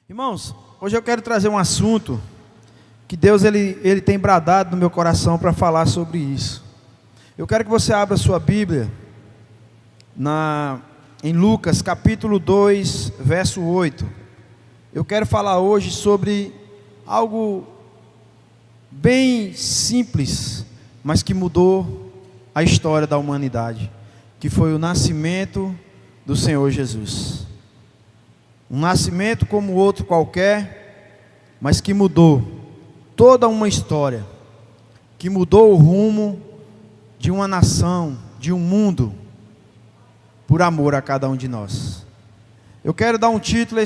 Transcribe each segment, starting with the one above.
Irmãos, hoje eu quero trazer um assunto que Deus ele tem bradado no meu coração para falar sobre isso. Eu quero que você abra sua Bíblia em Lucas capítulo 2, verso 8. Eu quero falar hoje sobre algo bem simples, mas que mudou a história da humanidade, que foi o nascimento do Senhor Jesus. Um nascimento como outro qualquer, mas que mudou toda uma história, que mudou o rumo de uma nação, de um mundo, por amor a cada um de nós. Eu quero dar um título a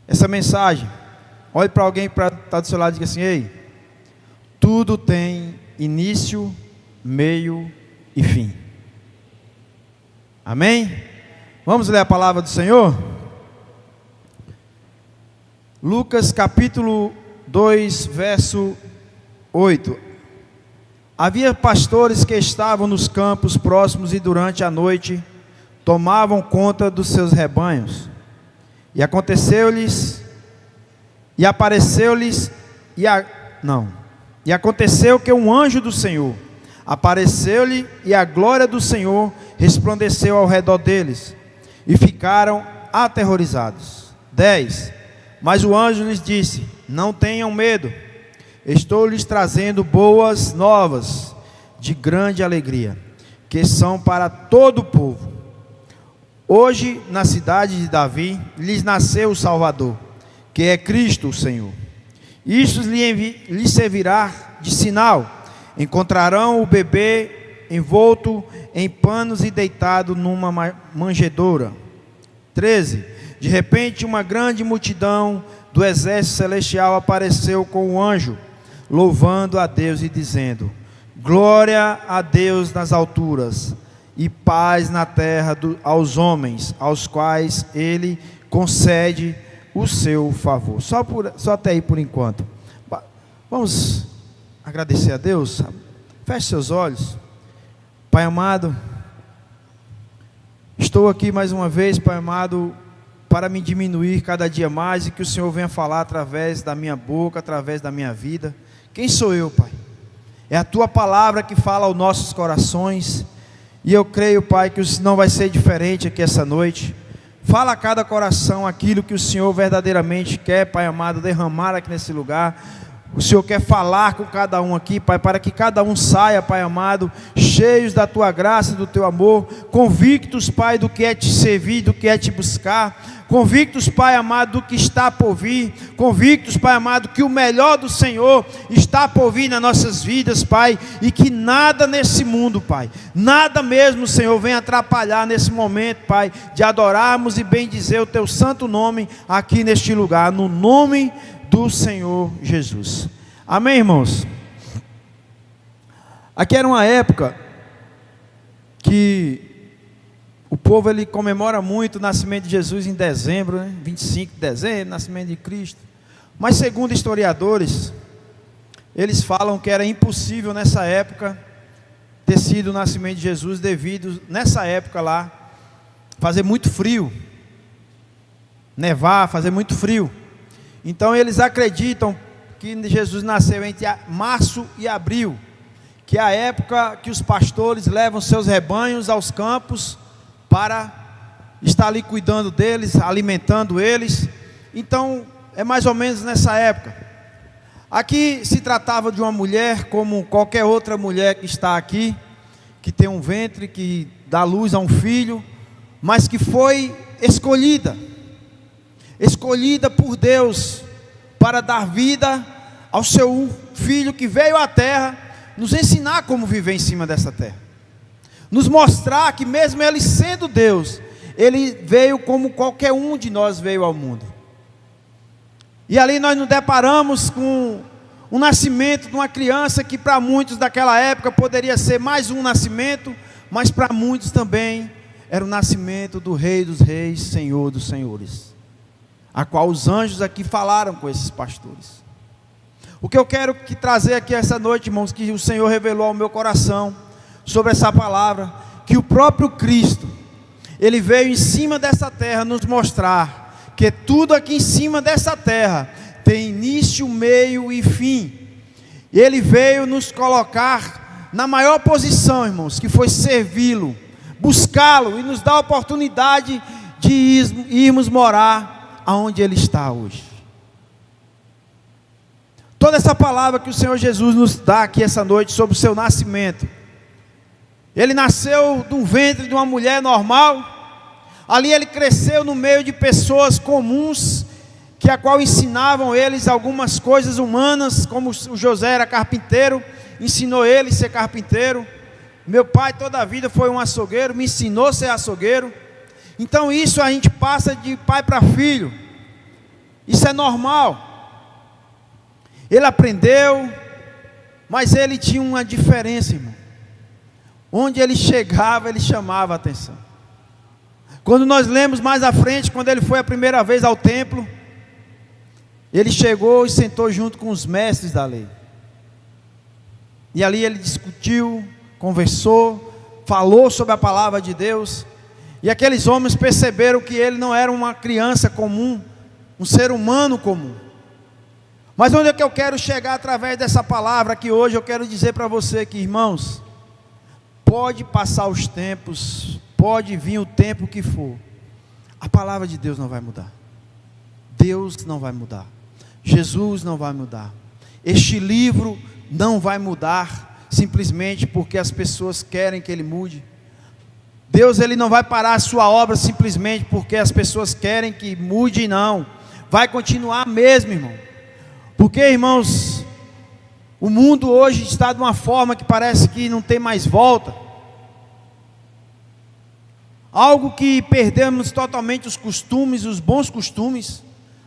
essa mensagem. Olhe para alguém que está do seu lado e diga assim: ei, tudo tem início, meio e fim. Amém? Vamos ler a palavra do Senhor? Lucas capítulo 2, verso 8. Havia pastores que estavam nos campos próximos e durante a noite tomavam conta dos seus rebanhos. E aconteceu que um anjo do Senhor apareceu-lhe e a glória do Senhor resplandeceu ao redor deles. E ficaram aterrorizados. 10. Mas o anjo lhes disse: não tenham medo, estou lhes trazendo boas novas de grande alegria, que são para todo o povo. Hoje, na cidade de Davi, lhes nasceu o Salvador, que é Cristo o Senhor. Isto lhes servirá de sinal: encontrarão o bebê envolto em panos e deitado numa manjedoura. 13. De repente uma grande multidão do exército celestial apareceu com o anjo, louvando a Deus e dizendo: glória a Deus nas alturas e paz na terra aos homens, aos quais Ele concede o seu favor. Só até aí por enquanto. Vamos agradecer a Deus. Feche seus olhos. Pai amado, estou aqui mais uma vez, Pai amado, para me diminuir cada dia mais e que o Senhor venha falar através da minha boca, através da minha vida. Quem sou eu, Pai? É a Tua palavra que fala aos nossos corações e eu creio, Pai, que não vai ser diferente aqui essa noite. Fala a cada coração aquilo que o Senhor verdadeiramente quer, Pai amado, derramar aqui nesse lugar. O Senhor quer falar com cada um aqui, Pai, para que cada um saia, Pai amado, cheios da Tua graça e do Teu amor, convictos, Pai, do que é te servir, do que é te buscar, convictos, Pai amado, do que está por vir, convictos, Pai amado, que o melhor do Senhor está por vir nas nossas vidas, Pai, e que nada nesse mundo, Pai, nada mesmo, Senhor, venha atrapalhar nesse momento, Pai, de adorarmos e bendizer o Teu santo nome aqui neste lugar, no nome do Senhor Jesus. Amém, irmãos? Aqui era uma época que o povo ele comemora muito o nascimento de Jesus em dezembro, né? 25 de dezembro, nascimento de Cristo. Mas segundo historiadores, eles falam que era impossível nessa época ter sido o nascimento de Jesus, devido nessa época lá fazer muito frio, nevar, fazer muito frio. Então eles acreditam que Jesus nasceu entre março e abril, que é a época que os pastores levam seus rebanhos aos campos para estar ali cuidando deles, alimentando eles. Então é mais ou menos nessa época. Aqui se tratava de uma mulher como qualquer outra mulher que está aqui, que tem um ventre, que dá luz a um filho, mas que foi escolhida por Deus para dar vida ao seu filho que veio à terra, nos ensinar como viver em cima dessa terra, nos mostrar que mesmo ele sendo Deus, ele veio como qualquer um de nós veio ao mundo. E ali nós nos deparamos com o nascimento de uma criança que para muitos daquela época poderia ser mais um nascimento, mas para muitos também era o nascimento do Rei dos Reis, Senhor dos Senhores, a qual os anjos aqui falaram com esses pastores. O que eu quero trazer aqui essa noite, irmãos, que o Senhor revelou ao meu coração sobre essa palavra, que o próprio Cristo, Ele veio em cima dessa terra nos mostrar que tudo aqui em cima dessa terra tem início, meio e fim. E Ele veio nos colocar na maior posição, irmãos, que foi servi-lo, buscá-lo e nos dar a oportunidade de irmos morar aonde Ele está hoje. Toda essa palavra que o Senhor Jesus nos dá aqui essa noite sobre o seu nascimento. Ele nasceu de um ventre de uma mulher normal. Ali ele cresceu no meio de pessoas comuns, que a qual ensinavam eles algumas coisas humanas, como o José era carpinteiro, ensinou ele a ser carpinteiro. Meu pai toda a vida foi um açougueiro, me ensinou a ser açougueiro. Então isso a gente passa de pai para filho. Isso é normal. Ele aprendeu, mas ele tinha uma diferença, irmão. Onde ele chegava, ele chamava a atenção. Quando nós lemos mais à frente, quando ele foi a primeira vez ao templo, ele chegou e sentou junto com os mestres da lei. E ali ele discutiu, conversou, falou sobre a palavra de Deus. E aqueles homens perceberam que ele não era uma criança comum, um ser humano comum. Mas onde é que eu quero chegar através dessa palavra que hoje eu quero dizer para você que, irmãos, pode passar os tempos, pode vir o tempo que for, a palavra de Deus não vai mudar. Deus não vai mudar. Jesus não vai mudar. Este livro não vai mudar simplesmente porque as pessoas querem que ele mude. Deus, ele não vai parar a sua obra simplesmente porque as pessoas querem que mude, não. Vai continuar mesmo, irmão. Porque, irmãos, o mundo hoje está de uma forma que parece que não tem mais volta. Algo que perdemos totalmente os costumes, os bons costumes.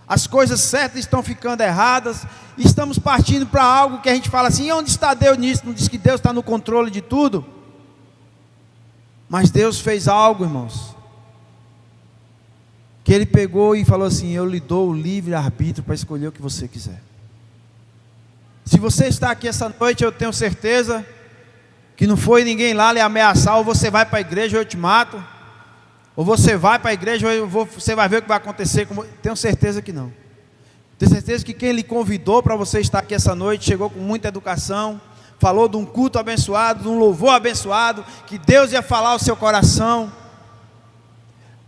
As coisas certas estão ficando erradas. E estamos partindo para algo que a gente fala assim: onde está Deus nisso? Não diz que Deus está no controle de tudo? Mas Deus fez algo, irmãos, que Ele pegou e falou assim: eu lhe dou o livre arbítrio para escolher o que você quiser. Se você está aqui essa noite, eu tenho certeza que não foi ninguém lá lhe ameaçar: ou você vai para a igreja ou eu te mato, ou você vai para a igreja ou você vai ver o que vai acontecer. Tenho certeza que não. Tenho certeza que quem lhe convidou para você estar aqui essa noite chegou com muita educação, falou de um culto abençoado, de um louvor abençoado, que Deus ia falar ao seu coração.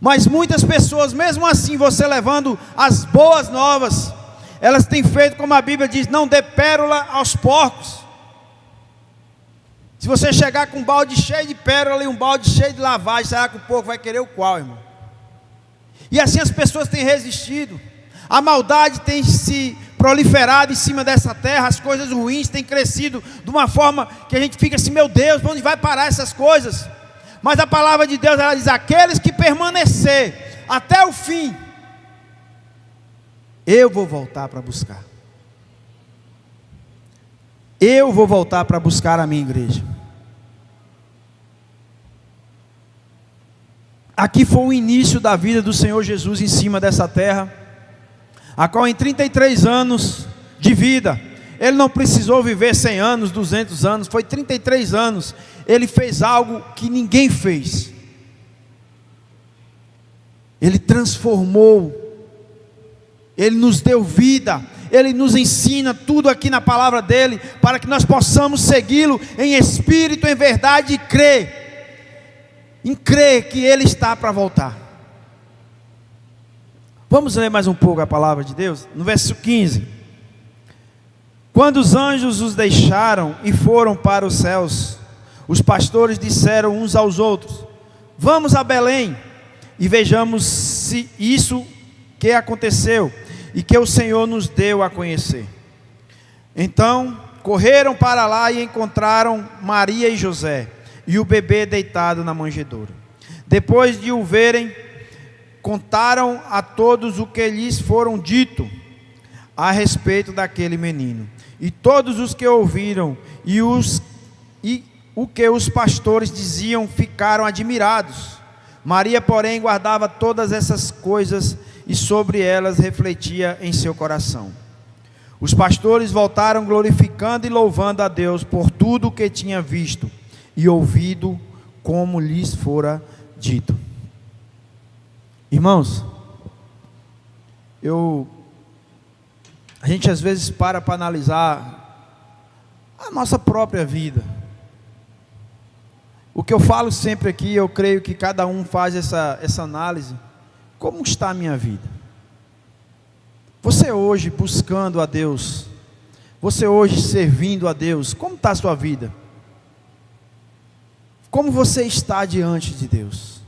Mas muitas pessoas, mesmo assim, você levando as boas novas, elas têm feito como a Bíblia diz: não dê pérola aos porcos. Se você chegar com um balde cheio de pérola e um balde cheio de lavagem, será que o porco vai querer o qual, irmão? E assim as pessoas têm resistido. A maldade tem se proliferado em cima dessa terra. As coisas ruins têm crescido de uma forma que a gente fica assim: meu Deus, para onde vai parar essas coisas? Mas a palavra de Deus, ela diz: aqueles que permanecer até o fim, eu vou voltar para buscar. Eu vou voltar para buscar a minha igreja. Aqui foi o início da vida do Senhor Jesus em cima dessa terra, a qual em 33 anos de vida, Ele não precisou viver 100 anos, 200 anos, foi 33 anos, Ele fez algo que ninguém fez. Ele transformou, Ele nos deu vida, Ele nos ensina tudo aqui na palavra dEle, para que nós possamos segui-lo em espírito, em verdade, e crer que Ele está para voltar. Vamos ler mais um pouco a palavra de Deus? No verso 15. Quando os anjos os deixaram e foram para os céus, os pastores disseram uns aos outros: vamos a Belém e vejamos se isso que aconteceu e que o Senhor nos deu a conhecer. Então correram para lá e encontraram Maria e José e o bebê deitado na manjedoura. Depois de o verem, contaram a todos o que lhes foram dito a respeito daquele menino. E todos os que ouviram e o que os pastores diziam ficaram admirados. Maria, porém, guardava todas essas coisas e sobre elas refletia em seu coração. Os pastores voltaram glorificando e louvando a Deus por tudo o que tinha visto e ouvido, como lhes fora dito. Irmãos, A gente às vezes para analisar a nossa própria vida. O que eu falo sempre aqui, eu creio que cada um faz essa análise. Como está a minha vida? Você hoje buscando a Deus, você hoje servindo a Deus, como está a sua vida? Como você está diante de Deus?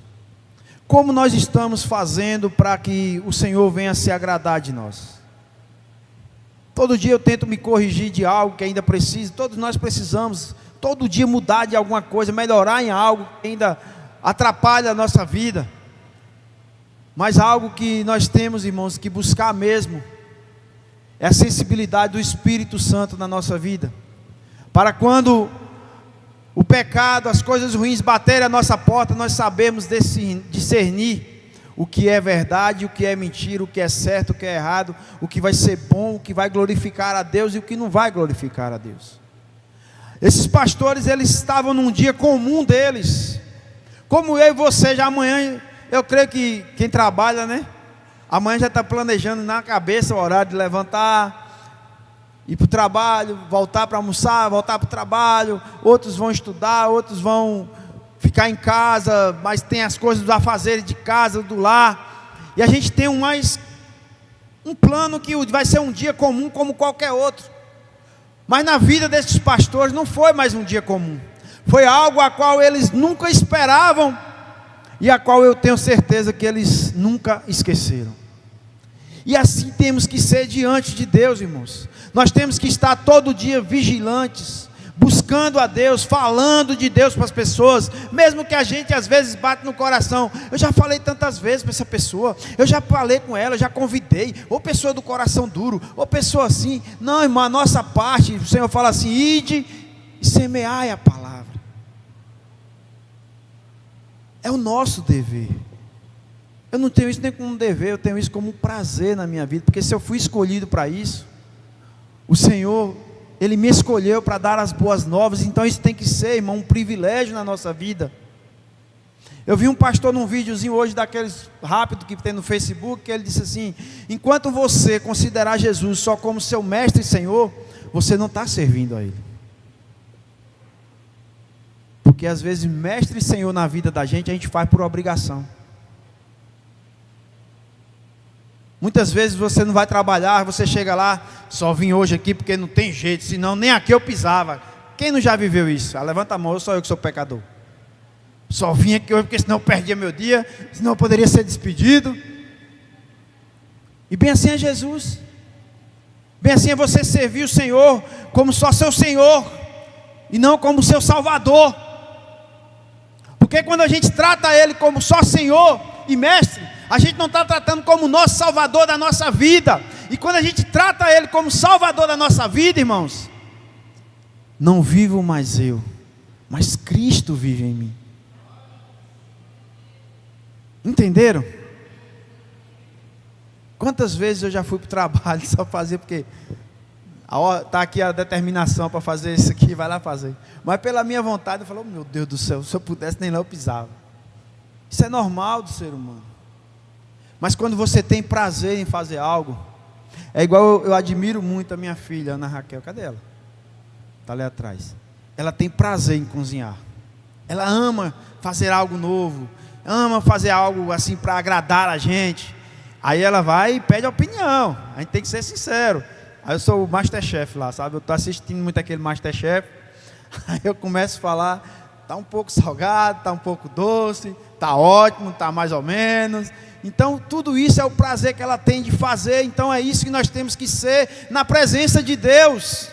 Como nós estamos fazendo para que o Senhor venha se agradar de nós? Todo dia eu tento me corrigir de algo que ainda preciso, todos nós precisamos, todo dia mudar de alguma coisa, melhorar em algo que ainda atrapalha a nossa vida. Mas algo que nós temos, irmãos, que buscar mesmo, é a sensibilidade do Espírito Santo na nossa vida, para quando o pecado, as coisas ruins baterem a nossa porta, nós sabemos discernir o que é verdade, o que é mentira, o que é certo, o que é errado, o que vai ser bom, o que vai glorificar a Deus e o que não vai glorificar a Deus. Esses pastores, eles estavam num dia comum deles, como eu e você. Já amanhã, eu creio que quem trabalha, né, amanhã já está planejando na cabeça o horário de levantar, ir para o trabalho, voltar para almoçar, voltar para o trabalho. Outros vão estudar, outros vão ficar em casa, mas tem as coisas dos afazeres de casa, do lar. E a gente tem um plano que vai ser um dia comum como qualquer outro. Mas na vida desses pastores não foi mais um dia comum. Foi algo a qual eles nunca esperavam e a qual eu tenho certeza que eles nunca esqueceram. E assim temos que ser diante de Deus, irmãos. Nós temos que estar todo dia vigilantes, buscando a Deus, falando de Deus para as pessoas, mesmo que a gente às vezes bate no coração. Eu já falei tantas vezes para essa pessoa, eu já falei com ela, já convidei, ou pessoa do coração duro, ou pessoa assim. Não, irmão, a nossa parte, o Senhor fala assim: ide e semeai a palavra. É o nosso dever. Eu não tenho isso nem como um dever, eu tenho isso como um prazer na minha vida, porque se eu fui escolhido para isso, o Senhor, Ele me escolheu para dar as boas novas. Então isso tem que ser, irmão, um privilégio na nossa vida. Eu vi um pastor num videozinho hoje, daqueles rápido que tem no Facebook, que ele disse assim: enquanto você considerar Jesus só como seu mestre e Senhor, você não está servindo a Ele. Porque às vezes mestre e Senhor na vida da gente, a gente faz por obrigação. Muitas vezes você não vai trabalhar, você chega lá, só vim hoje aqui porque não tem jeito, senão nem aqui eu pisava. Quem não já viveu isso? Levanta a mão, só eu que sou pecador. Só vim aqui hoje porque senão eu perdia meu dia, senão eu poderia ser despedido. E bem assim é Jesus. Bem assim é você servir o Senhor como só seu Senhor, e não como seu Salvador. Porque quando a gente trata Ele como só Senhor e Mestre, a gente não está tratando como nosso Salvador da nossa vida. E quando a gente trata Ele como Salvador da nossa vida, irmãos, não vivo mais eu, mas Cristo vive em mim. Entenderam? Quantas vezes eu já fui para o trabalho só fazer porque está aqui a determinação para fazer isso aqui, vai lá fazer. Mas pela minha vontade eu falo: oh, meu Deus do céu, se eu pudesse nem lá eu pisava. Isso é normal do ser humano. Mas quando você tem prazer em fazer algo, é igual eu admiro muito a minha filha, Ana Raquel. Cadê ela? Está ali atrás. Ela tem prazer em cozinhar. Ela ama fazer algo novo, ama fazer algo assim para agradar a gente. Aí ela vai e pede opinião. A gente tem que ser sincero. Aí eu sou o Masterchef lá, sabe? Eu estou assistindo muito aquele Masterchef. Aí eu começo a falar: está um pouco salgado, está um pouco doce, está ótimo, está mais ou menos. Então tudo isso é o prazer que ela tem de fazer. Então é isso que nós temos que ser na presença de Deus.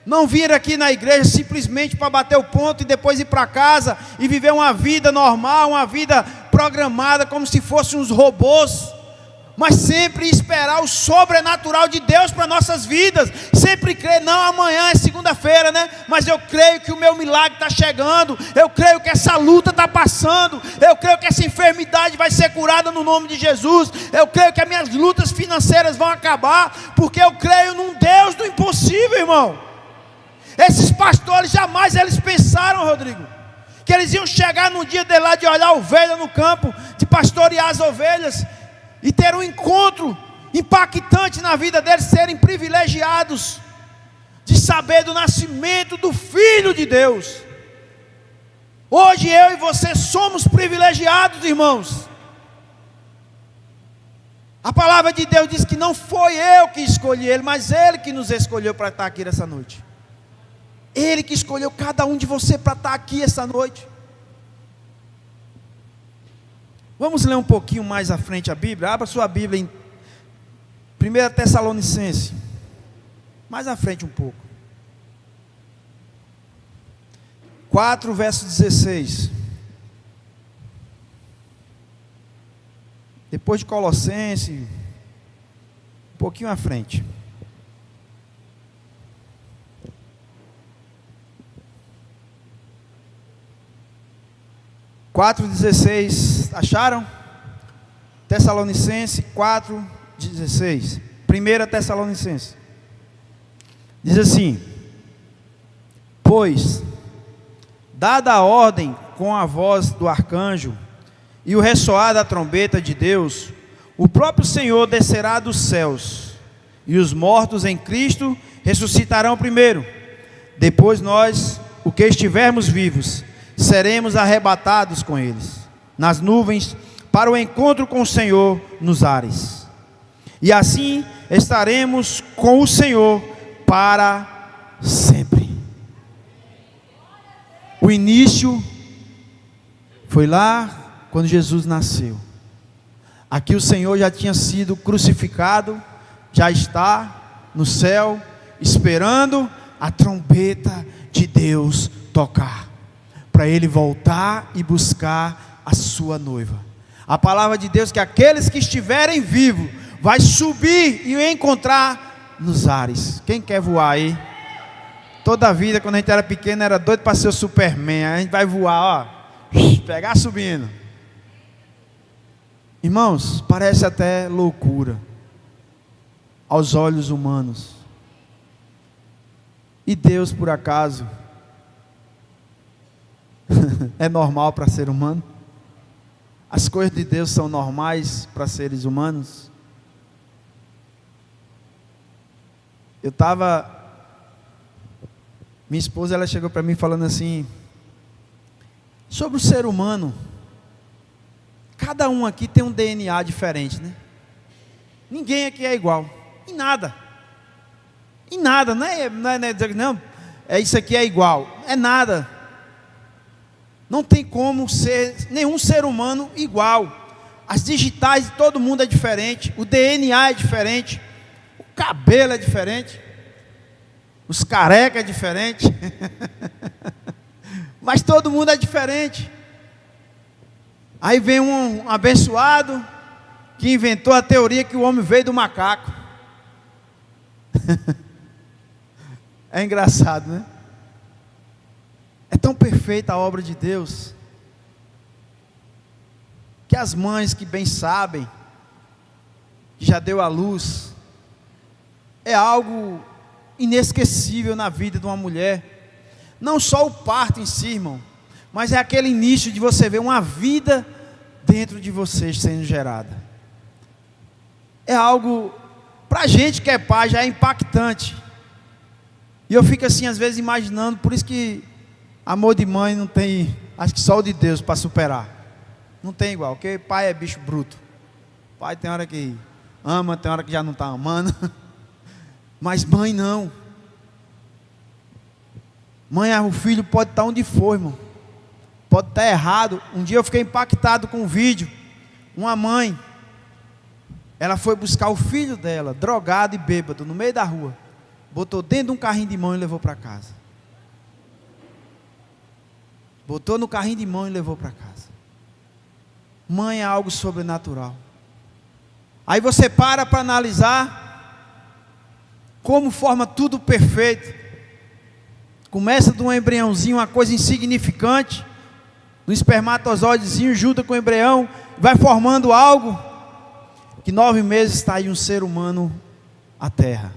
Não vir aqui na igreja simplesmente para bater o ponto e depois ir para casa e viver uma vida normal, uma vida programada como se fossem uns robôs. Mas sempre esperar o sobrenatural de Deus para nossas vidas. Sempre crer: não, amanhã é segunda-feira, né? Mas eu creio que o meu milagre está chegando. Eu creio que essa luta está passando. Eu creio que essa enfermidade vai ser curada no nome de Jesus. Eu creio que as minhas lutas financeiras vão acabar, porque eu creio num Deus do impossível, irmão. Esses pastores jamais eles pensaram, Rodrigo, que eles iam chegar no dia de lá de olhar a ovelha no campo, de pastorear as ovelhas e ter um encontro impactante na vida deles serem privilegiados de saber do nascimento do Filho de Deus. Hoje eu e você somos privilegiados, irmãos. A palavra de Deus diz que não foi eu que escolhi ele, mas ele que nos escolheu para estar aqui essa noite. Ele que escolheu cada um de você para estar aqui essa noite. Vamos ler um pouquinho mais à frente a Bíblia. Abra sua Bíblia em 1 Tessalonicenses. Mais à frente um pouco. 4, verso 16. Depois de Colossenses, um pouquinho à frente. Quatro 16, acharam? Tessalonicenses 4:16. 1 Tessalonicenses. Diz assim: pois, dada a ordem com a voz do arcanjo e o ressoar da trombeta de Deus, o próprio Senhor descerá dos céus, e os mortos em Cristo ressuscitarão primeiro. Depois nós, o que estivermos vivos, seremos arrebatados com eles nas nuvens para o encontro com o Senhor nos ares. E assim estaremos com o Senhor para sempre. O início foi lá quando Jesus nasceu. Aqui o Senhor já tinha sido crucificado, já está no céu, esperando a trombeta de Deus tocar, para Ele voltar e buscar a sua noiva. A palavra de Deus que aqueles que estiverem vivos, vai subir e o encontrar nos ares. Quem quer voar aí? Toda a vida, quando a gente era pequeno, era doido para ser o Superman. A gente vai voar, ó, pegar subindo. Irmãos, parece até loucura aos olhos humanos. E Deus, por acaso, é normal para ser humano? As coisas de Deus são normais para seres humanos? Minha esposa, ela chegou para mim falando assim, sobre o ser humano. Cada um aqui tem um DNA diferente, né? Ninguém aqui é igual, em nada. Em nada, não é dizer que não, isso aqui é igual, é nada. Não tem como ser nenhum ser humano igual. As digitais de todo mundo é diferente, o DNA é diferente, o cabelo é diferente, os carecas é diferente, mas todo mundo é diferente. Aí vem um abençoado que inventou a teoria que o homem veio do macaco. É engraçado, né? É tão perfeita a obra de Deus, que as mães que bem sabem, que já deu à luz, é algo inesquecível na vida de uma mulher. Não só o parto em si, irmão, mas é aquele início de você ver uma vida dentro de você sendo gerada. É algo, para a gente que é pai, já é impactante. E eu fico assim, às vezes, imaginando, por isso que amor de mãe não tem, acho que só o de Deus para superar. Não tem igual, porque pai é bicho bruto. Pai tem hora que ama, tem hora que já não está amando. Mas mãe não. Mãe, o filho pode estar onde for, irmão. Pode estar errado. Um dia eu fiquei impactado com um vídeo. Uma mãe, ela foi buscar o filho dela, drogado e bêbado, no meio da rua. Botou dentro de um carrinho de mão e levou para casa. Botou no carrinho de mão e levou para casa. Mãe é algo sobrenatural. Aí você para analisar como forma tudo perfeito. Começa de um embriãozinho, uma coisa insignificante, no espermatozoidezinho, junta com o embrião, vai formando algo, que 9 meses está aí um ser humano à terra.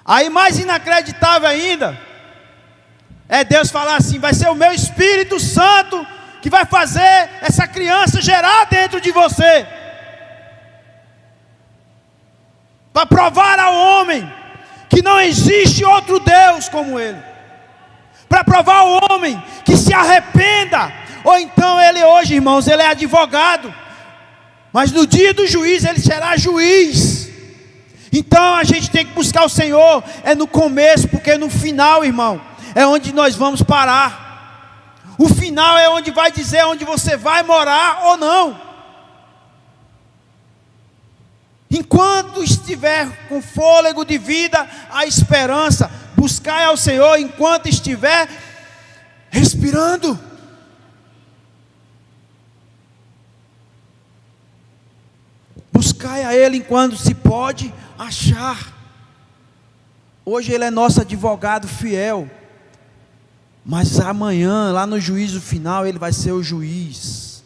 Aí mais inacreditável ainda, é Deus falar assim, vai ser o meu Espírito Santo, que vai fazer essa criança gerar dentro de você. para provar ao homem que não existe outro Deus como Ele, para provar ao homem que se arrependa. Ou então ele hoje, irmãos, ele é advogado, mas no dia do juízo ele será juiz. Então a gente tem que buscar o Senhor no começo, porque no final, irmão, é onde nós vamos parar. O final é onde vai dizer onde você vai morar ou não. Enquanto estiver com fôlego de vida, a esperança, buscai ao Senhor enquanto estiver respirando. Buscai a Ele enquanto se pode achar. Hoje Ele é nosso advogado fiel, mas amanhã, lá no juízo final, Ele vai ser o juiz.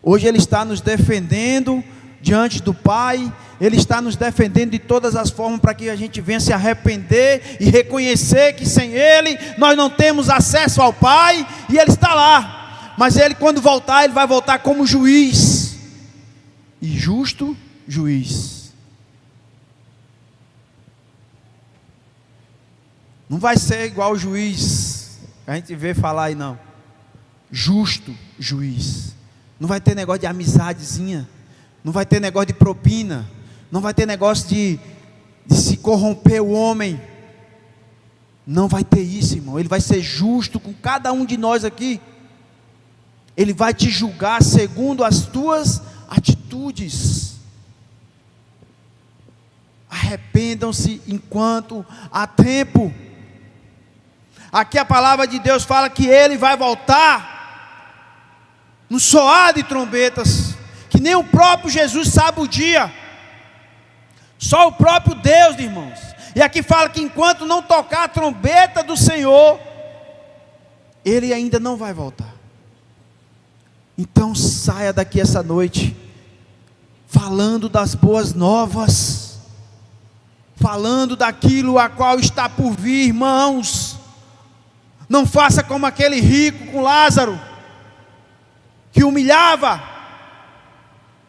Hoje Ele está nos defendendo diante do Pai, Ele está nos defendendo de todas as formas para que a gente venha se arrepender e reconhecer que sem Ele nós não temos acesso ao Pai, e Ele está lá. Mas Ele, quando voltar, Ele vai voltar como juiz, e justo juiz. Não vai ser igual o juiz que a gente vê falar aí, não. Justo juiz. Não vai ter negócio de amizadezinha, não vai ter negócio de propina, não vai ter negócio de se corromper o homem. Não vai ter isso, irmão. Ele vai ser justo com cada um de nós aqui. Ele vai te julgar segundo as tuas atitudes. Arrependam-se enquanto há tempo. Aqui a palavra de Deus fala que Ele vai voltar no soar de trombetas, que nem o próprio Jesus sabe o dia, só o próprio Deus, irmãos. E aqui fala que enquanto não tocar a trombeta do Senhor, Ele ainda não vai voltar. Então saia daqui essa noite falando das boas novas, falando daquilo a qual está por vir, irmãos. Não faça como aquele rico com Lázaro, que humilhava.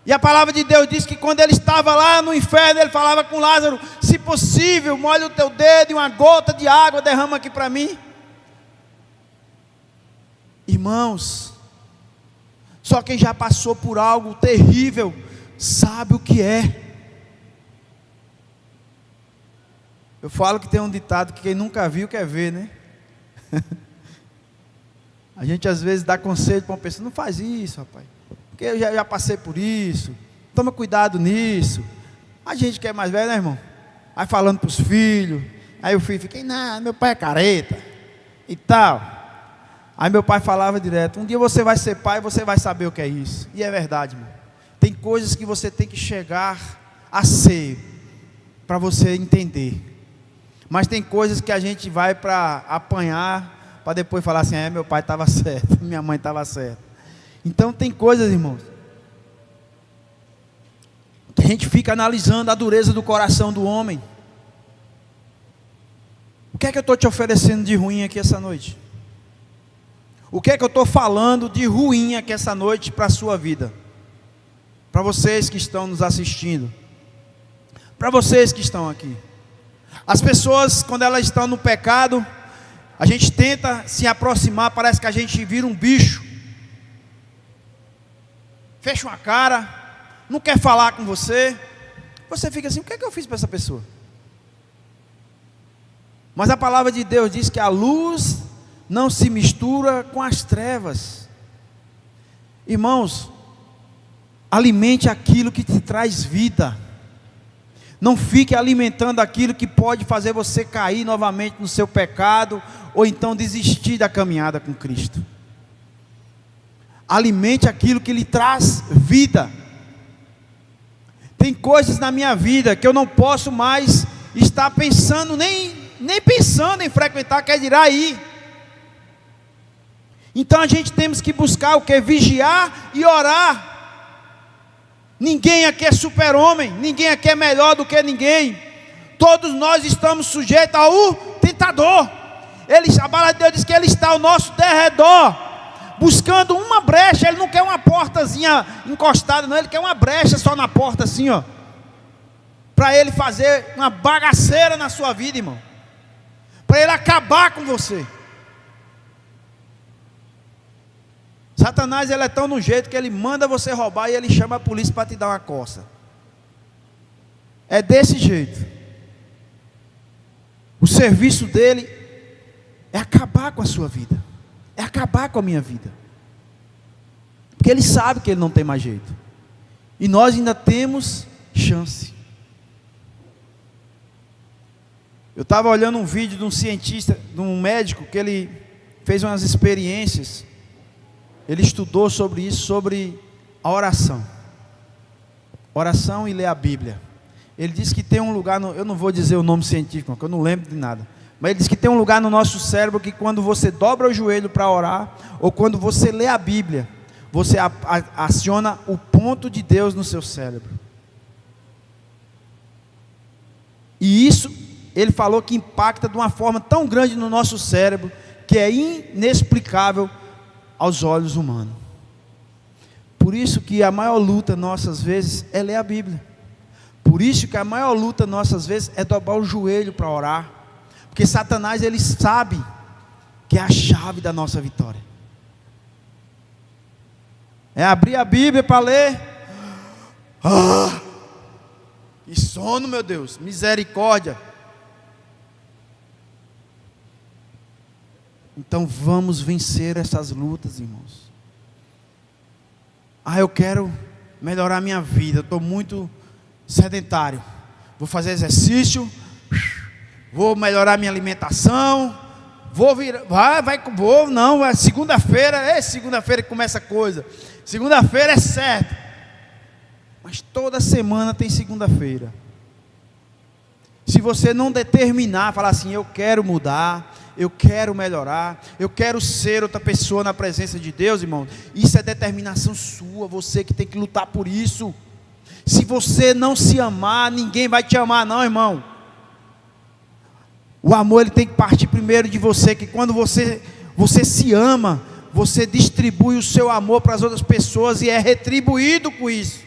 E a palavra de Deus diz que quando ele estava lá no inferno, ele falava com Lázaro: se possível, molha o teu dedo e uma gota de água derrama aqui para mim. Irmãos, só quem já passou por algo terrível sabe o que é. Eu falo que tem um ditado que quem nunca viu quer ver, né? A gente às vezes dá conselho para uma pessoa: não faz isso, rapaz, porque eu já passei por isso, toma cuidado nisso. A gente que é mais velho, né, irmão? Aí falando para os filhos, aí o filho fica: não, meu pai é careta e tal. Aí meu pai falava direto: um dia você vai ser pai, você vai saber o que é isso. E é verdade, irmão. Tem coisas que você tem que chegar a ser, para você entender. Mas tem coisas que a gente vai para apanhar, para depois falar assim: meu pai estava certo, minha mãe estava certa. Então tem coisas, irmãos, que a gente fica analisando a dureza do coração do homem. O que é que eu estou te oferecendo de ruim aqui essa noite? O que é que eu estou falando de ruim aqui essa noite para a sua vida? Para vocês que estão nos assistindo, para vocês que estão aqui. As pessoas, quando elas estão no pecado, a gente tenta se aproximar, parece que a gente vira um bicho, fecha uma cara, não quer falar com você. Você fica assim: o que é que eu fiz para essa pessoa? Mas a palavra de Deus diz que a luz não se mistura com as trevas. Irmãos, alimente aquilo que te traz vida. Não fique alimentando aquilo que pode fazer você cair novamente no seu pecado, ou então desistir da caminhada com Cristo. Alimente aquilo que lhe traz vida. Tem coisas na minha vida que eu não posso mais estar pensando, nem pensando em frequentar, quer dirá ir. Então a gente temos que buscar o que? Vigiar e orar. Ninguém aqui é super-homem, ninguém aqui é melhor do que ninguém. Todos nós estamos sujeitos ao tentador. A palavra de Deus diz que Ele está ao nosso derredor, buscando uma brecha. Ele não quer uma portazinha encostada, não. Ele quer uma brecha só na porta assim, ó. para ele fazer uma bagaceira na sua vida, irmão, para ele acabar com você. Satanás, ele é tão no jeito que ele manda você roubar e ele chama a polícia para te dar uma coça. É desse jeito. O serviço dele é acabar com a sua vida, é acabar com a minha vida, porque ele sabe que ele não tem mais jeito, e nós ainda temos chance. Eu estava olhando um vídeo de um cientista, de um médico, que ele fez umas experiências. Ele estudou sobre isso, sobre a oração e ler a Bíblia. Ele disse que tem um lugar, eu não vou dizer o nome científico, porque eu não lembro de nada, mas ele disse que tem um lugar no nosso cérebro que quando você dobra o joelho para orar, ou quando você lê a Bíblia, você aciona o ponto de Deus no seu cérebro. E isso, ele falou que impacta de uma forma tão grande no nosso cérebro, que é inexplicável aos olhos humanos. Por isso que a maior luta nossas vezes é ler a Bíblia. Por isso que a maior luta nossas vezes é dobrar o joelho para orar. Porque Satanás, ele sabe que é a chave da nossa vitória. É abrir a Bíblia para ler. Que sono, meu Deus, misericórdia. Então vamos vencer essas lutas, irmãos. Eu quero melhorar minha vida, eu estou muito sedentário. Vou fazer exercício, vou melhorar minha alimentação, segunda-feira que começa a coisa. Segunda-feira é certo. Mas toda semana tem segunda-feira. Se você não determinar, falar assim, eu quero mudar, eu quero melhorar, eu quero ser outra pessoa na presença de Deus, irmão, isso é determinação sua, você que tem que lutar por isso. Se você não se amar, ninguém vai te amar não, irmão. O amor, ele tem que partir primeiro de você, que quando você se ama, você distribui o seu amor para as outras pessoas e é retribuído com isso.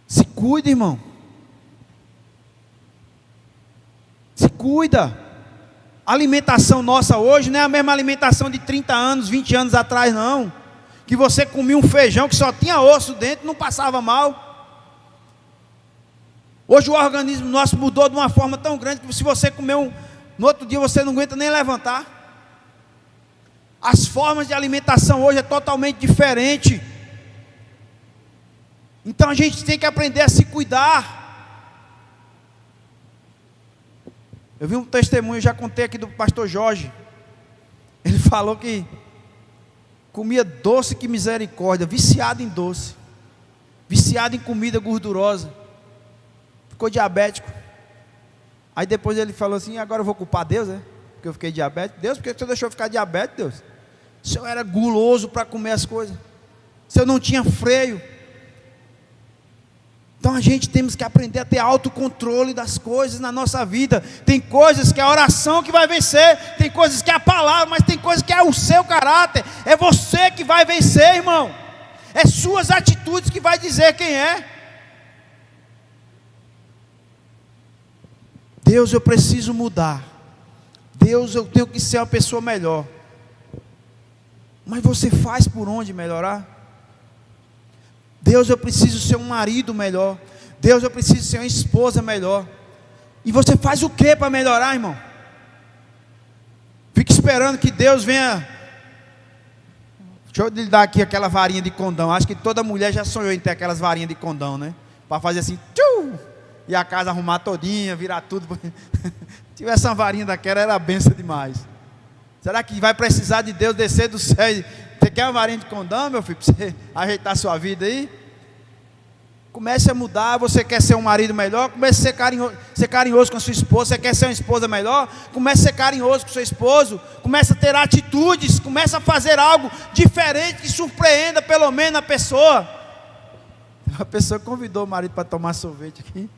Se cuida, irmão. Se cuida. A alimentação nossa hoje não é a mesma alimentação de 30 anos, 20 anos atrás não. Que você comia um feijão que só tinha osso dentro e não passava mal. Hoje o organismo nosso mudou de uma forma tão grande que se você comer no outro dia você não aguenta nem levantar. As formas de alimentação hoje é totalmente diferente. Então a gente tem que aprender a se cuidar. Eu vi um testemunho, já contei aqui do pastor Jorge. Ele falou que comia doce, que misericórdia, viciado em doce, viciado em comida gordurosa, ficou diabético. Aí depois ele falou assim, agora eu vou culpar Deus, né? Porque eu fiquei diabético. Deus, por que você deixou eu ficar diabético, Deus? Se eu era guloso para comer as coisas, se eu não tinha freio. Então a gente temos que aprender a ter autocontrole das coisas na nossa vida. Tem coisas que é a oração que vai vencer, tem coisas que é a palavra, mas tem coisas que é o seu caráter. É você que vai vencer, irmão. É suas atitudes que vai dizer quem é. Deus, eu preciso mudar. Deus, eu tenho que ser uma pessoa melhor. Mas você faz por onde melhorar? Deus, eu preciso ser um marido melhor. Deus, eu preciso ser uma esposa melhor. E você faz o que para melhorar, irmão? Fica esperando que Deus venha. Deixa eu lhe dar aqui aquela varinha de condão. Acho que toda mulher já sonhou em ter aquelas varinhas de condão, né? Para fazer assim, e a casa arrumar todinha, virar tudo. Se tivesse uma varinha daquela, era benção demais. Será que vai precisar de Deus descer do céu? Você quer uma varinha de condão, meu filho, para você ajeitar a sua vida aí? Comece a mudar. Você quer ser um marido melhor? Comece a ser carinhoso com a sua esposa. Você quer ser uma esposa melhor? Comece a ser carinhoso com o seu esposo. Comece a ter atitudes. Comece a fazer algo diferente que surpreenda pelo menos a pessoa. A pessoa convidou o marido para tomar sorvete aqui.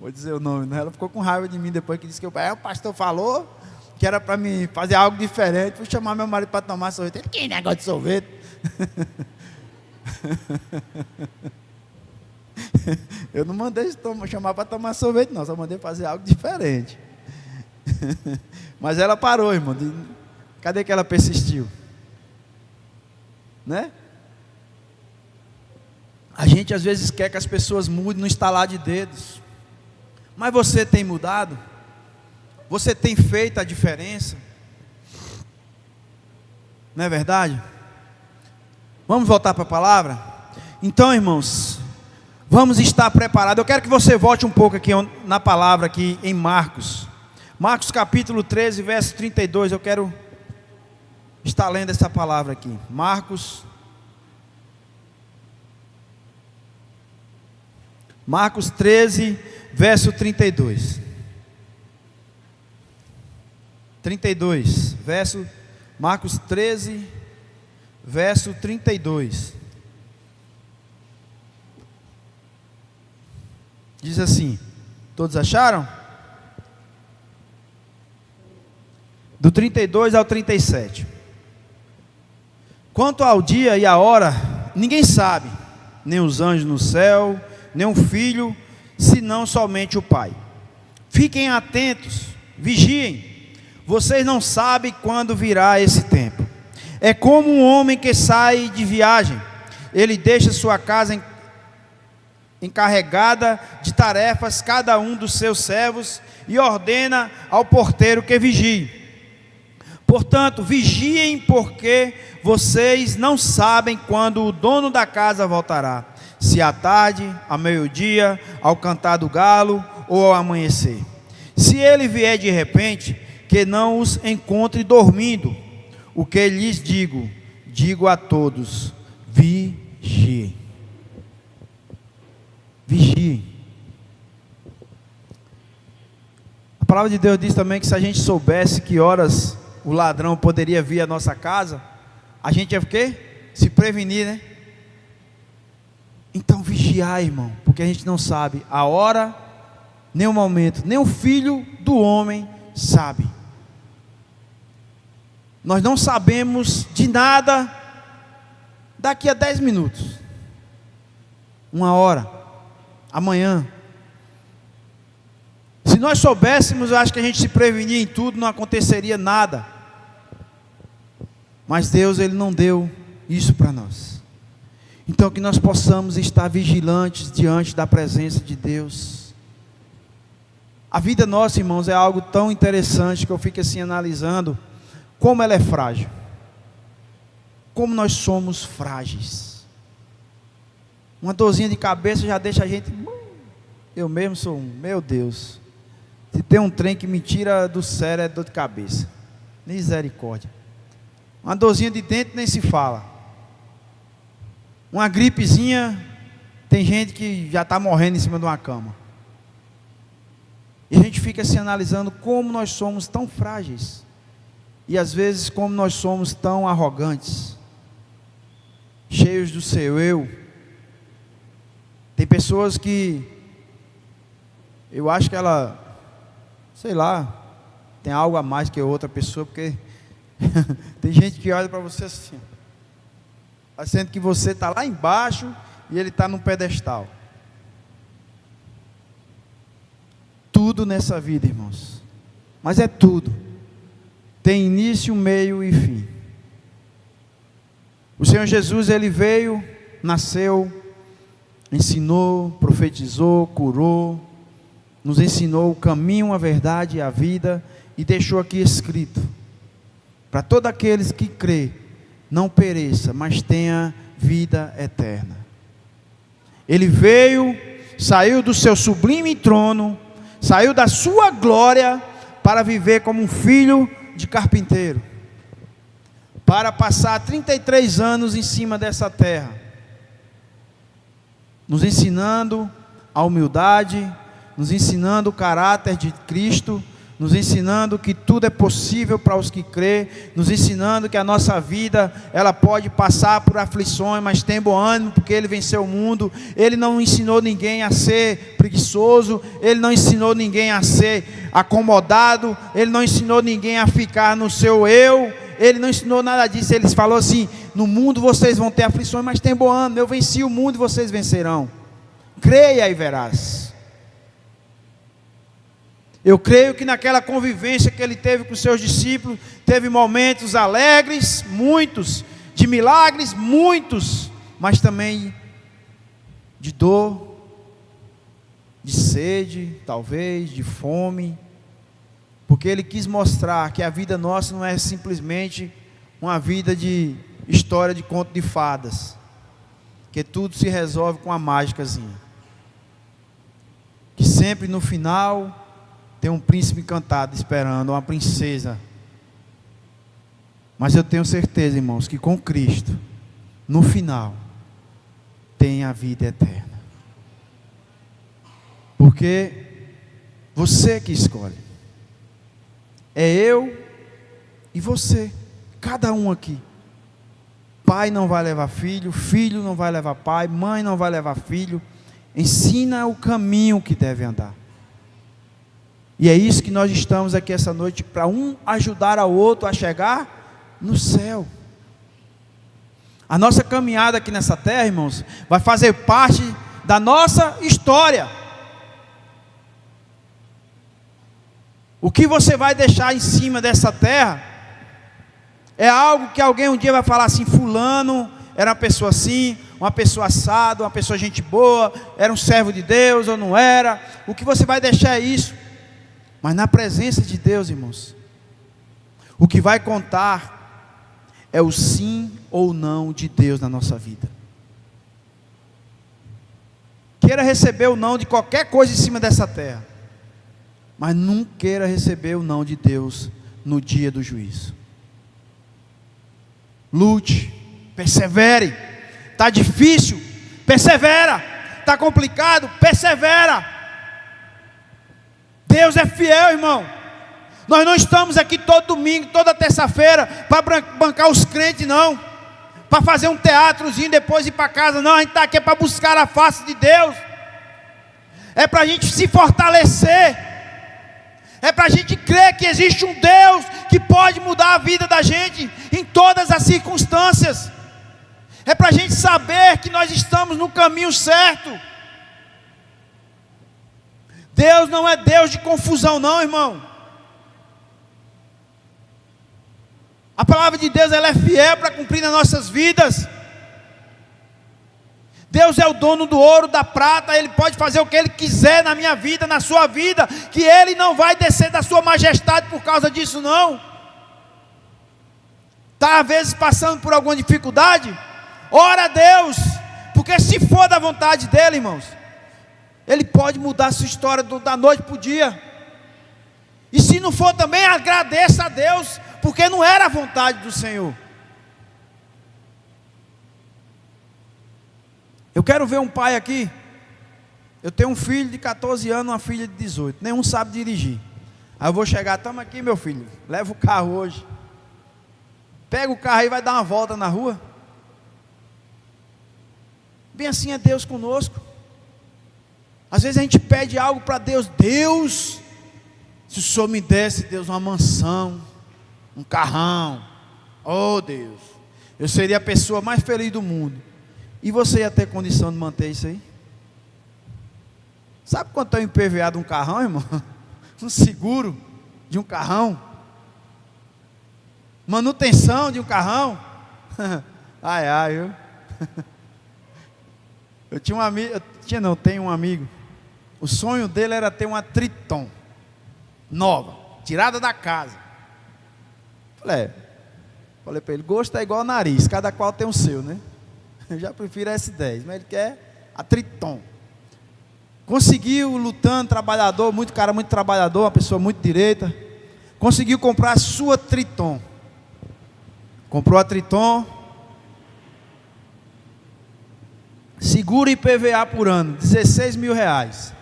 Vou dizer o nome, né? Ela ficou com raiva de mim depois que disse que o pastor falou que era para mim fazer algo diferente. Vou chamar meu marido para tomar sorvete. Ele, que negócio de sorvete? Eu não mandei chamar para tomar sorvete, não. Só mandei fazer algo diferente. Mas ela parou, irmão. Cadê que ela persistiu? Né? A gente às vezes quer que as pessoas mudem no estalar de dedos. Mas você tem mudado? Você tem feito a diferença? Não é verdade? Vamos voltar para a palavra? Então, irmãos, vamos estar preparados. Eu quero que você volte um pouco aqui na palavra, aqui em Marcos. Marcos capítulo 13, verso 32. Eu quero estar lendo essa palavra aqui. Marcos 13, verso 32. 32, Marcos 13, verso 32. Diz assim, todos acharam? Do 32 ao 37. Quanto ao dia e a hora, ninguém sabe, nem os anjos no céu, nem o Filho, senão somente o Pai. Fiquem atentos, vigiem. Vocês não sabem quando virá esse tempo. É como um homem que sai de viagem. Ele deixa sua casa encarregada de tarefas, cada um dos seus servos, e ordena ao porteiro que vigie. Portanto, vigiem, porque vocês não sabem quando o dono da casa voltará. Se à tarde, ao meio-dia, ao cantar do galo ou ao amanhecer. Se ele vier de repente, que não os encontre dormindo. O que lhes digo a todos: vigiem. Vigiem. A palavra de Deus diz também que se a gente soubesse que horas o ladrão poderia vir à nossa casa, a gente ia o quê? Se prevenir, né? Então vigiar, irmão, porque a gente não sabe a hora, nem o momento, nem o Filho do homem sabe. Nós não sabemos de nada daqui a 10 minutos, 1 hora, amanhã. Se nós soubéssemos, eu acho que a gente se prevenia em tudo, não aconteceria nada. Mas Deus, Ele não deu isso para nós. Então que nós possamos estar vigilantes diante da presença de Deus. A vida nossa, irmãos, é algo tão interessante que eu fico assim analisando como ela é frágil. Como nós somos frágeis. Uma dorzinha de cabeça já deixa a gente... Eu mesmo sou meu Deus. Se tem um trem que me tira do sério é dor de cabeça. Misericórdia. Uma dorzinha de dente nem se fala. Uma gripezinha, tem gente que já está morrendo em cima de uma cama. E a gente fica se analisando como nós somos tão frágeis. E às vezes como nós somos tão arrogantes. Cheios do seu eu. Tem pessoas que... eu acho que ela... sei lá... tem algo a mais que outra pessoa, porque... tem gente que olha para você assim... sendo que você está lá embaixo e ele está no pedestal. Tudo nessa vida, irmãos, mas é tudo, tem início, meio e fim. O Senhor Jesus, Ele veio, nasceu, ensinou, profetizou, curou, nos ensinou o caminho, a verdade e a vida, e deixou aqui escrito, para todos aqueles que crêem, não pereça, mas tenha vida eterna. Ele veio, saiu do seu sublime trono, saiu da sua glória, para viver como um filho de carpinteiro, para passar 33 anos em cima dessa terra, nos ensinando a humildade, nos ensinando o caráter de Cristo, nos ensinando que tudo é possível para os que crêem, nos ensinando que a nossa vida, ela pode passar por aflições, mas tem bom ânimo, porque Ele venceu o mundo. Ele não ensinou ninguém a ser preguiçoso, Ele não ensinou ninguém a ser acomodado, Ele não ensinou ninguém a ficar no seu eu, Ele não ensinou nada disso. Ele falou assim: no mundo vocês vão ter aflições, mas tem bom ânimo, eu venci o mundo e vocês vencerão. creia e verás. Eu creio que naquela convivência que ele teve com seus discípulos, teve momentos alegres, muitos, de milagres, muitos, mas também de dor, de sede, talvez, de fome, porque ele quis mostrar que a vida nossa não é simplesmente uma vida de história de conto de fadas, que tudo se resolve com uma mágicazinha, que sempre no final tem um príncipe encantado esperando, uma princesa. Mas eu tenho certeza, irmãos, que com Cristo, no final, tem a vida eterna. Porque você que escolhe. É eu e você, cada um aqui. Pai não vai levar filho, filho não vai levar pai, mãe não vai levar filho. Ensina o caminho que deve andar. E é isso que nós estamos aqui essa noite, para um ajudar ao outro a chegar no céu. A nossa caminhada aqui nessa terra, irmãos, vai fazer parte da nossa história. O que você vai deixar em cima dessa terra é algo que alguém um dia vai falar assim: fulano era uma pessoa assim, uma pessoa assada, uma pessoa gente boa, era um servo de Deus ou não era. O que você vai deixar é isso. Mas na presença de Deus, irmãos, o que vai contar é o sim ou não de Deus na nossa vida. Queira receber o não de qualquer coisa em cima dessa terra, mas não queira receber o não de Deus no dia do juízo. Lute, persevere. Está difícil? Persevera. Está complicado? Persevera. Deus é fiel, irmão. Nós não estamos aqui todo domingo, toda terça-feira, para bancar os crentes, não. Para fazer um teatrozinho, depois ir para casa, não. A gente está aqui para buscar a face de Deus. É para a gente se fortalecer. É para a gente crer que existe um Deus que pode mudar a vida da gente em todas as circunstâncias. É para a gente saber que nós estamos no caminho certo. Deus não é Deus de confusão não, irmão. A palavra de Deus, ela é fiel para cumprir nas nossas vidas. Deus é o dono do ouro, da prata. Ele pode fazer o que Ele quiser na minha vida, na sua vida, que Ele não vai descer da sua majestade por causa disso não. Está às vezes passando por alguma dificuldade? Ora a Deus, porque se for da vontade dEle, irmãos, Ele pode mudar a sua história da noite para o dia. E se não for também, agradeça a Deus, porque não era a vontade do Senhor. Eu quero ver um pai aqui. Eu tenho um filho de 14 anos, uma filha de 18. Nenhum sabe dirigir. Aí eu vou chegar: estamos aqui, meu filho, leva o carro hoje. Pega o carro aí e vai dar uma volta na rua. Bem assim é Deus conosco. Às vezes a gente pede algo para Deus. Deus, se o Senhor me desse, Deus, uma mansão, um carrão, oh Deus, eu seria a pessoa mais feliz do mundo. E você ia ter condição de manter isso aí? Sabe quanto é o IPVA de um carrão, irmão? Um seguro de um carrão, manutenção de um carrão. Ai, ai, viu? Eu tinha um amigo, tenho um amigo. O sonho dele era ter uma Triton nova, tirada da casa. Falei para ele: gosto é igual nariz, cada qual tem o seu, né? Eu já prefiro a S10, mas ele quer a Triton. Conseguiu, lutando, trabalhador, muito trabalhador, uma pessoa muito direita. Conseguiu comprar a sua Triton. Comprou a Triton. Seguro IPVA por ano, 16 mil reais.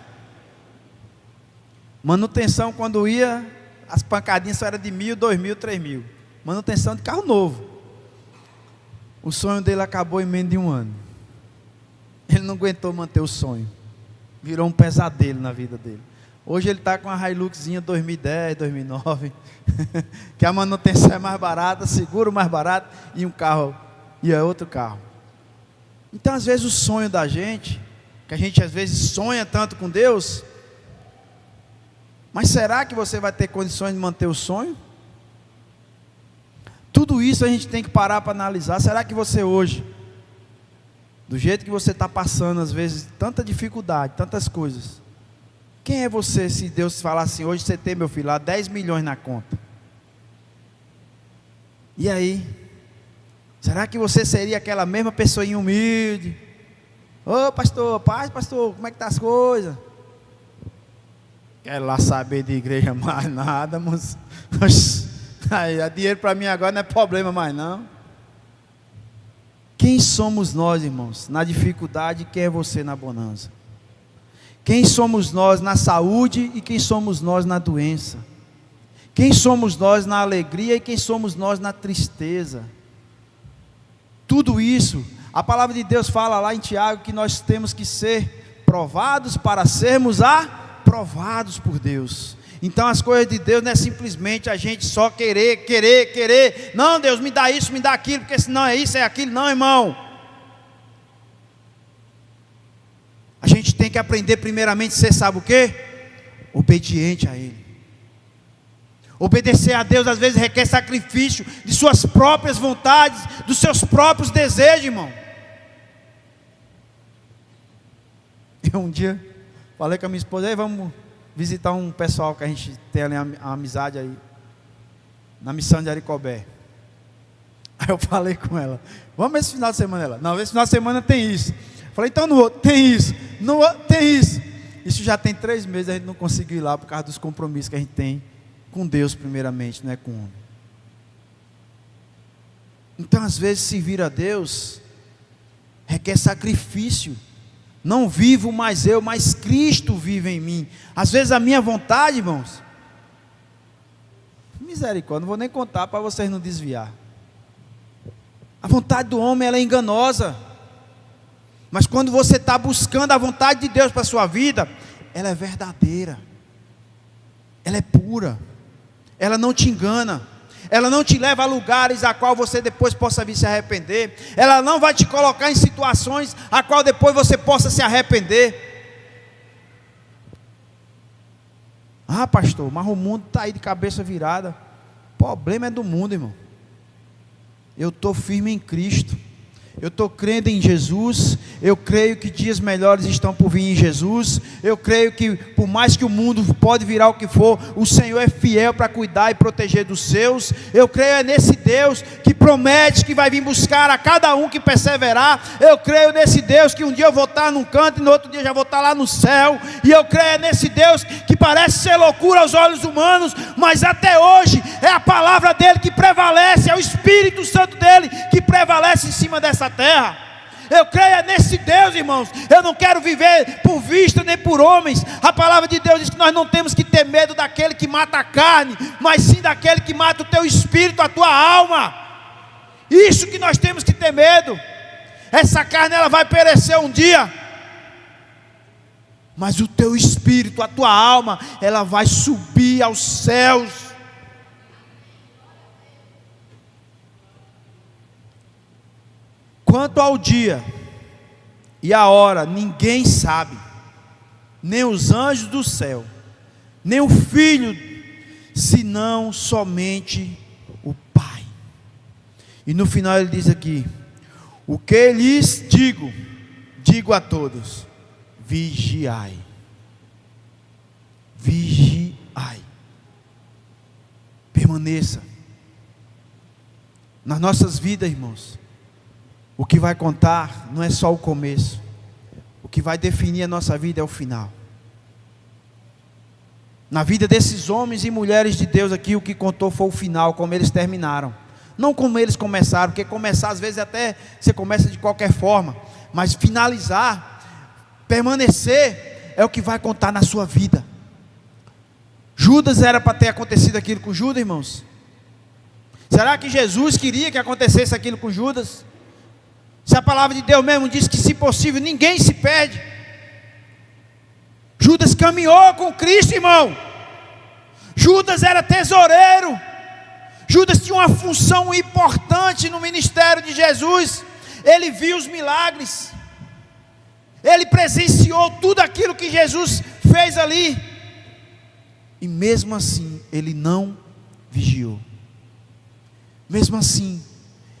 Manutenção, quando ia, as pancadinhas só eram de 1.000, 2.000, 3.000. Manutenção de carro novo. O sonho dele acabou em menos de um ano. Ele não aguentou manter o sonho. Virou um pesadelo na vida dele. Hoje ele está com uma Hiluxzinha 2010, 2009. Que a manutenção é mais barata, seguro mais barato, e um carro, e é outro carro. Então às vezes o sonho da gente que a gente às vezes sonha tanto com Deus, mas será que você vai ter condições de manter o sonho? Tudo isso a gente tem que parar para analisar. Será que você hoje, do jeito que você está passando, às vezes, tanta dificuldade, tantas coisas, quem é você se Deus falar assim, hoje você tem, meu filho, lá 10 milhões na conta? E aí? Será que você seria aquela mesma pessoinha humilde? Ô pastor, paz pastor, como é que tá as coisas? Quero lá saber de igreja mais nada, moço. Aí, dinheiro para mim agora não é problema mais não. Quem somos nós, irmãos, na dificuldade, quem é você na bonança? Quem somos nós na saúde e quem somos nós na doença? Quem somos nós na alegria e quem somos nós na tristeza? Tudo isso, a palavra de Deus fala lá em Tiago que nós temos que ser provados para sermos aprovados por Deus. Então as coisas de Deus não é simplesmente a gente só querer. Não, Deus, me dá isso, me dá aquilo, porque senão é isso, é aquilo. Não, irmão. A gente tem que aprender primeiramente a ser, sabe o quê? Obediente a Ele. Obedecer a Deus às vezes requer sacrifício de suas próprias vontades, dos seus próprios desejos, irmão. Eu um dia falei com a minha esposa, vamos visitar um pessoal que a gente tem ali a amizade aí, na missão de Aricobé. Aí eu falei com ela, vamos esse final de semana? Ela, não, esse final de semana tem isso. Falei, então no outro tem isso, no outro tem isso. Isso já tem 3 meses, a gente não conseguiu ir lá por causa dos compromissos que a gente tem com Deus primeiramente, não é com o homem. Então às vezes servir a Deus requer sacrifício. Não vivo mais eu, mas Cristo vive em mim. Às vezes a minha vontade, irmãos, misericórdia, não vou nem contar para vocês não desviar. A vontade do homem ela é enganosa. Mas quando você está buscando a vontade de Deus para a sua vida, ela é verdadeira. Ela é pura. Ela não te engana. Ela não te leva a lugares a qual você depois possa vir se arrepender. Ela não vai te colocar em situações a qual depois você possa se arrepender. Ah, pastor, mas o mundo está aí de cabeça virada. O problema é do mundo, irmão. Eu estou firme em Cristo. Eu estou crendo em Jesus. Eu creio que dias melhores estão por vir em Jesus. Eu creio que por mais que o mundo pode virar o que for, o Senhor é fiel para cuidar e proteger dos seus. Eu creio nesse Deus que promete que vai vir buscar a cada um que perseverar. Eu creio nesse Deus que um dia eu vou estar num canto e no outro dia já vou estar lá no céu. E eu creio nesse Deus que parece ser loucura aos olhos humanos, mas até hoje é a palavra dele que prevalece, é o Espírito Santo dele que prevalece em cima dessa terra. Eu creio nesse Deus, irmãos. Eu não quero viver por vista nem por homens. A palavra de Deus diz que nós não temos que ter medo daquele que mata a carne, mas sim daquele que mata o teu espírito, a tua alma. Isso que nós temos que ter medo. Essa carne ela vai perecer um dia, mas o teu espírito, a tua alma, ela vai subir aos céus. Quanto ao dia e a hora, ninguém sabe, nem os anjos do céu, nem o Filho, senão somente o Pai. E no final ele diz aqui: o que lhes digo a todos, vigiai. Vigiai. Permaneça. Nas nossas vidas, irmãos, o que vai contar não é só o começo. O que vai definir a nossa vida é o final. Na vida desses homens e mulheres de Deus aqui, o que contou foi o final, como eles terminaram. Não como eles começaram, porque começar às vezes até você começa de qualquer forma. Mas finalizar, permanecer, é o que vai contar na sua vida. Judas era para ter acontecido aquilo com Judas, irmãos? Será que Jesus queria que acontecesse aquilo com Judas? Se a palavra de Deus mesmo diz que, se possível, ninguém se perde. Judas caminhou com Cristo, irmão. Judas era tesoureiro. Judas tinha uma função importante no ministério de Jesus. Ele viu os milagres. Ele presenciou tudo aquilo que Jesus fez ali, e mesmo assim ele não vigiou. Mesmo assim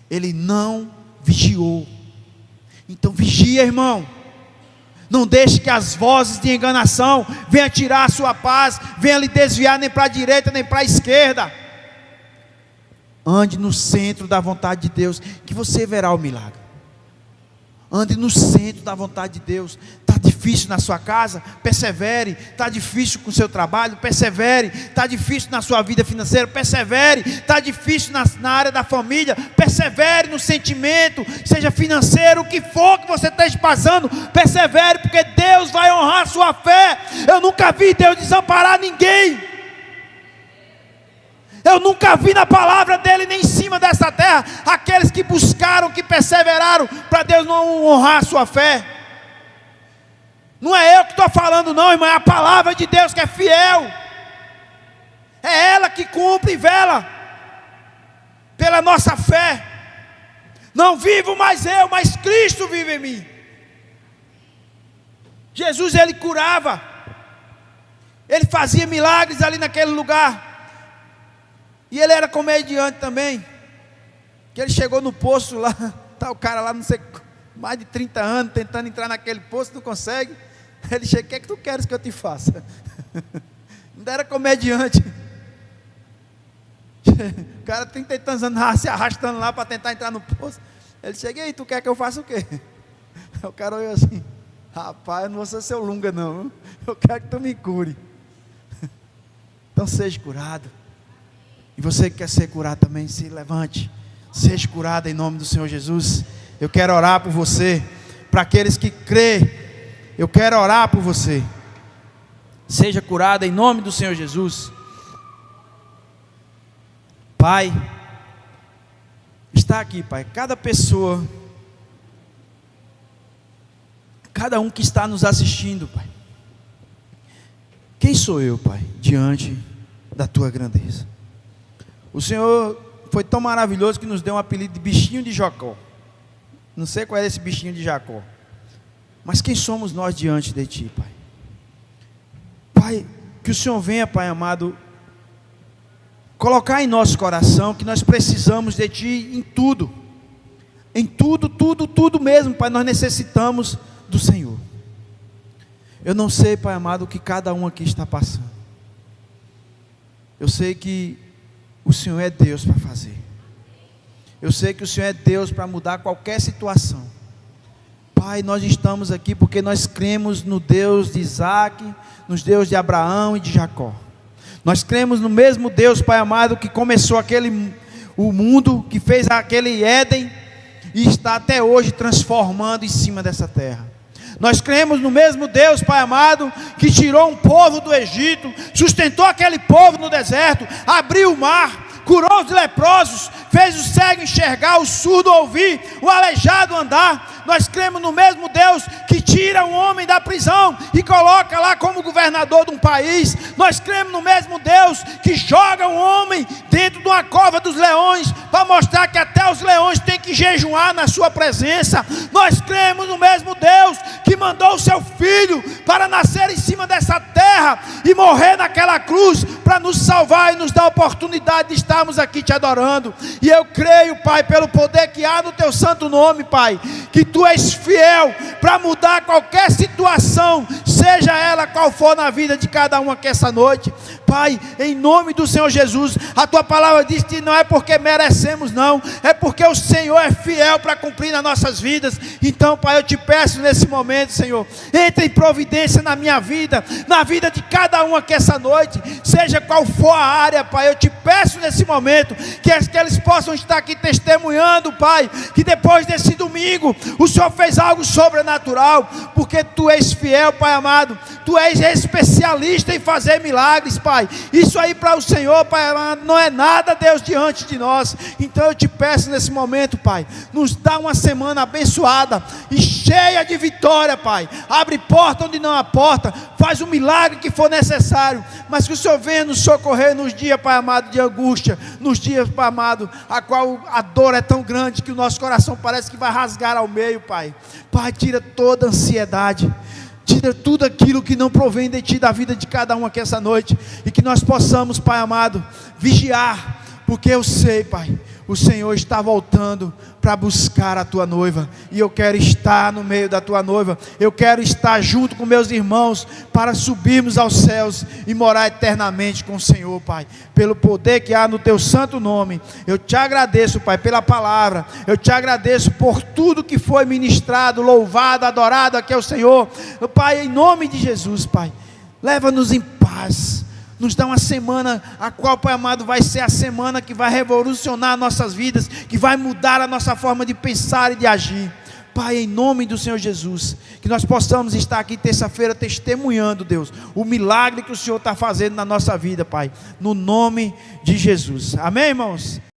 ele não vigiou. Então vigia, irmão. Não deixe que as vozes de enganação venham tirar a sua paz, venham lhe desviar nem para a direita nem para a esquerda. Ande no centro da vontade de Deus, que você verá o milagre. Ande no centro da vontade de Deus. Está difícil na sua casa? Persevere. Está difícil com o seu trabalho? Persevere. Está difícil na sua vida financeira? Persevere. Está difícil na área da família? Persevere no sentimento, seja financeiro, o que for que você esteja passando, persevere, porque Deus vai honrar a sua fé. Eu nunca vi Deus desamparar ninguém. Eu nunca vi na palavra dele, nem em cima dessa terra, aqueles que buscaram, que perseveraram, para Deus não honrar a sua fé. Não é eu que estou falando não, irmão, é a palavra de Deus que é fiel. É ela que cumpre e vela pela nossa fé. Não vivo mais eu, mas Cristo vive em mim. Jesus, ele curava, ele fazia milagres ali naquele lugar. E ele era comediante também, que ele chegou no poço lá, está o cara lá, não sei, mais de 30 anos, tentando entrar naquele poço, não consegue. Ele chega: o que é que tu queres que eu te faça? Ainda era comediante. O cara 30 e tantos anos se arrastando lá para tentar entrar no poço. Ele chega: e aí, tu quer que eu faça o quê? O cara olhou assim: rapaz, eu não vou ser seu lunga não, eu quero que tu me cure. Então seja curado. E você que quer ser curado também, se levante, seja curado em nome do Senhor Jesus. Eu quero orar por você, para aqueles que crêem, eu quero orar por você. Seja curado em nome do Senhor Jesus. Pai, está aqui, Pai, cada pessoa, cada um que está nos assistindo, Pai. Quem sou eu, Pai, diante da Tua grandeza? O Senhor foi tão maravilhoso que nos deu um apelido de bichinho de Jacó. Não sei qual é esse bichinho de Jacó, mas quem somos nós diante de Ti, Pai? Pai, que o Senhor venha, Pai amado, colocar em nosso coração que nós precisamos de Ti em tudo. Em tudo, tudo mesmo, Pai, nós necessitamos do Senhor. Eu não sei, Pai amado, o que cada um aqui está passando. Eu sei que o Senhor é Deus para fazer. Eu sei que o Senhor é Deus para mudar qualquer situação. Pai, nós estamos aqui porque nós cremos no Deus de Isaac, nos Deus de Abraão e de Jacó. Nós cremos no mesmo Deus, Pai amado, que começou o mundo, que fez aquele Éden e está até hoje transformando em cima dessa terra. Nós cremos no mesmo Deus, Pai amado, que tirou um povo do Egito, sustentou aquele povo no deserto, abriu o mar, curou os leprosos, fez o cego enxergar, o surdo ouvir, o aleijado andar. Nós cremos no mesmo Deus que tira um homem da prisão e coloca lá como governador de um país. Nós cremos no mesmo Deus que joga um homem dentro de uma cova dos leões, para mostrar que até os leões têm que jejuar na sua presença. Nós cremos no mesmo Deus que mandou o seu filho para nascer em cima dessa terra e morrer naquela cruz para nos salvar e nos dar a oportunidade de estarmos aqui te adorando. E eu creio, Pai, pelo poder que há no teu santo nome, Pai, que tu és fiel para mudar qualquer situação, seja ela qual for na vida de cada um aqui essa noite. Pai, em nome do Senhor Jesus, a tua palavra diz que não é porque merecemos não, é porque o Senhor é fiel para cumprir nas nossas vidas. Então, Pai, eu te peço nesse momento, Senhor, entre em providência na minha vida, na vida de cada um aqui essa noite, seja qual for a área, Pai. Eu te peço nesse momento que eles possam estar aqui testemunhando, Pai, que depois desse domingo o Senhor fez algo sobrenatural, porque tu és fiel, Pai amado. Tu és especialista em fazer milagres, Pai. Isso aí para o Senhor, Pai amado, não é nada, Deus, diante de nós. Então eu te peço nesse momento, Pai, nos dá uma semana abençoada e cheia de vitória, Pai. Abre porta onde não há porta, faz o milagre que for necessário, mas que o Senhor venha nos socorrer nos dias, Pai amado, de angústia, nos dias, Pai amado, a qual a dor é tão grande que o nosso coração parece que vai rasgar ao meio, Pai. Pai, tira toda a ansiedade, tira tudo aquilo que não provém de Ti, da vida de cada um aqui essa noite, e que nós possamos, Pai amado, vigiar, porque eu sei, Pai, o Senhor está voltando para buscar a Tua noiva, e eu quero estar no meio da Tua noiva, eu quero estar junto com meus irmãos, para subirmos aos céus e morar eternamente com o Senhor, Pai, pelo poder que há no Teu santo nome. Eu te agradeço, Pai, pela palavra, eu te agradeço por tudo que foi ministrado, louvado, adorado aqui ao Senhor, Pai, em nome de Jesus, Pai, leva-nos em paz. Nos dá uma semana, a qual, Pai amado, vai ser a semana que vai revolucionar nossas vidas, que vai mudar a nossa forma de pensar e de agir. Pai, em nome do Senhor Jesus, que nós possamos estar aqui terça-feira testemunhando, Deus, o milagre que o Senhor está fazendo na nossa vida, Pai, no nome de Jesus. Amém, irmãos?